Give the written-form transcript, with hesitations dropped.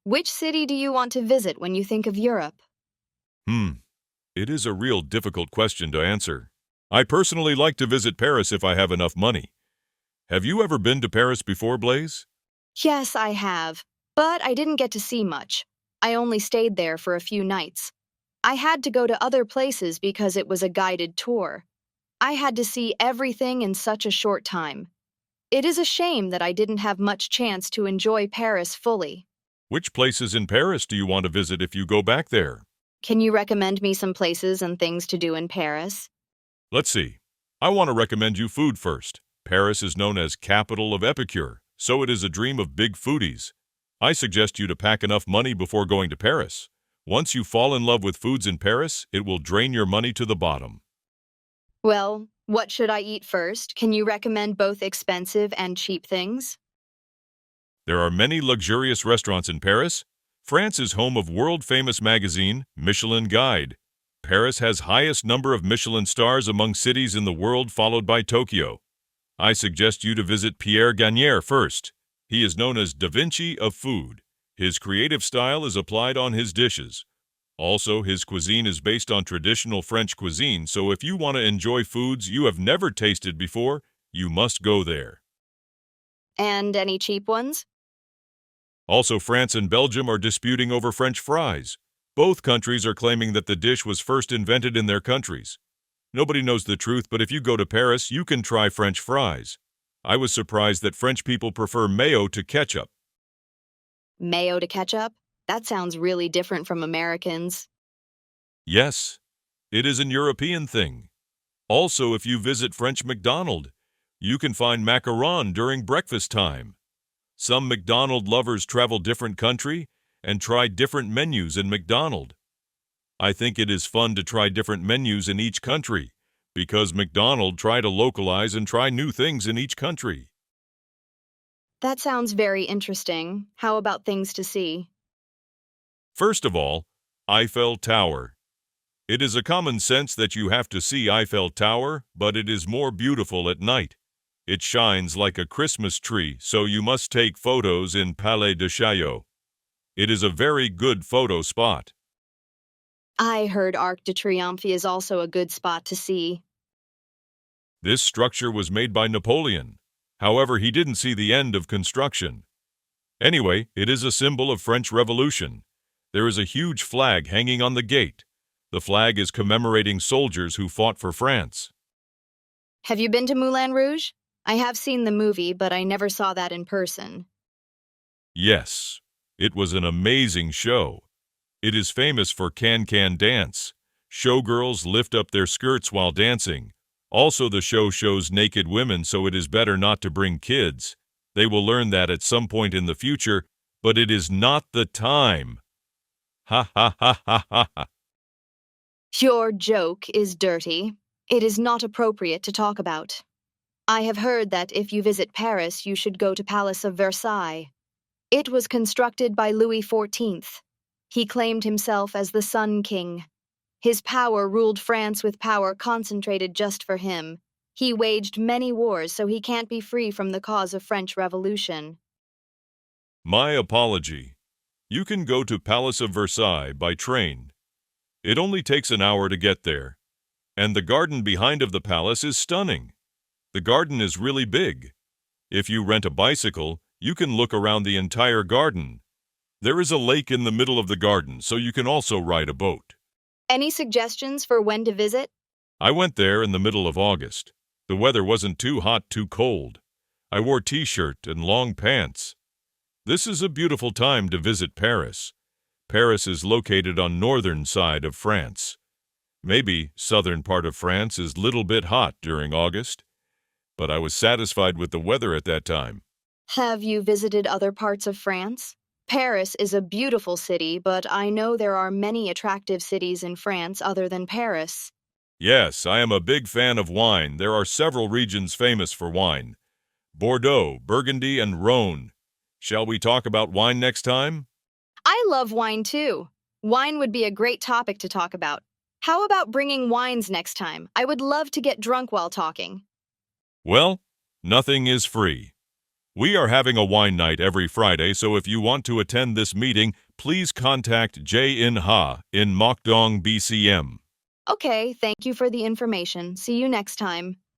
Which city do you want to visit when you think of Europe? Hmm, it is a real difficult question to answer. I personally like to visit Paris if I have enough money. Have you ever been to Paris before, Blaze? Yes, I have, but I didn't get to see much. I only stayed there for a few nights. I had to go to other places because it was a guided tour. I had to see everything in such a short time. It is a shame that I didn't have much chance to enjoy Paris fully. Which places in Paris do you want to visit if you go back there? Can you recommend me some places and things to do in Paris? Let's see. I want to recommend you food first. Paris is known as capital of epicure, so it is a dream of big foodies. I suggest you to pack enough money before going to Paris. Once you fall in love with foods in Paris, it will drain your money to the bottom. Well, what should I eat first? Can you recommend both expensive and cheap things? There are many luxurious restaurants in Paris. France is home of world-famous magazine Michelin Guide. Paris has highest number of Michelin stars among cities in the world, followed by Tokyo. I suggest you to visit Pierre Gagnère first. He is known as Da Vinci of food. His creative style is applied on his dishes. Also, his cuisine is based on traditional French cuisine, so if you want to enjoy foods you have never tasted before, you must go there. And any cheap ones? Also, France and Belgium are disputing over French fries. Both countries are claiming that the dish was first invented in their countries. Nobody knows the truth, but if you go to Paris, you can try French fries. I was surprised that French people prefer mayo to ketchup. Mayo to ketchup? That sounds really different from Americans. Yes, it is an European thing. Also, if you visit French McDonald's, you can find macaron during breakfast time. Some McDonald lovers travel different country and try different menus in McDonald. I think it is fun to try different menus in each country because McDonald try to localize and try new things in each country. That sounds very interesting. How about things to see? First of all, Eiffel Tower. It is a common sense that you have to see Eiffel Tower, but it is more beautiful at night. It shines like a Christmas tree, so you must take photos in Palais de Chaillot. It is a very good photo spot. I heard Arc de Triomphe is also a good spot to see. This structure was made by Napoleon. However, he didn't see the end of construction. Anyway, it is a symbol of French Revolution. There is a huge flag hanging on the gate. The flag is commemorating soldiers who fought for France. Have you been to Moulin Rouge? I have seen the movie, but I never saw that in person. Yes, it was an amazing show. It is famous for can-can dance. Showgirls lift up their skirts while dancing. Also, the show shows naked women, so it is better not to bring kids. They will learn that at some point in the future, but it is not the time. Ha ha ha ha ha ha. Your joke is dirty. It is not appropriate to talk about. I have heard that if you visit Paris, you should go to Palace of Versailles. It was constructed by Louis XIV. He claimed himself as the Sun King. His power ruled France with power concentrated just for him. He waged many wars, so he can't be free from the cause of French Revolution. My apology. You can go to Palace of Versailles by train. It only takes an hour to get there. And the garden behind of the palace is stunning. The garden is really big. If you rent a bicycle, you can look around the entire garden. There is a lake in the middle of the garden, so you can also ride a boat. Any suggestions for when to visit? I went there in the middle of August. The weather wasn't too hot, too cold. I wore t-shirt and long pants. This is a beautiful time to visit Paris. Paris is located on northern side of France. Maybe southern part of France is little bit hot during August, but I was satisfied with the weather at that time. Have you visited other parts of France? Paris is a beautiful city, but I know there are many attractive cities in France other than Paris. Yes, I am a big fan of wine. There are several regions famous for wine. Bordeaux, Burgundy, and Rhône. Shall we talk about wine next time? I love wine too. Wine would be a great topic to talk about. How about bringing wines next time? I would love to get drunk while talking. Well, nothing is free. We are having a wine night every Friday, so if you want to attend this meeting, please contact Jae-in Ha in Mokdong, BCM. Okay, thank you for the information. See you next time.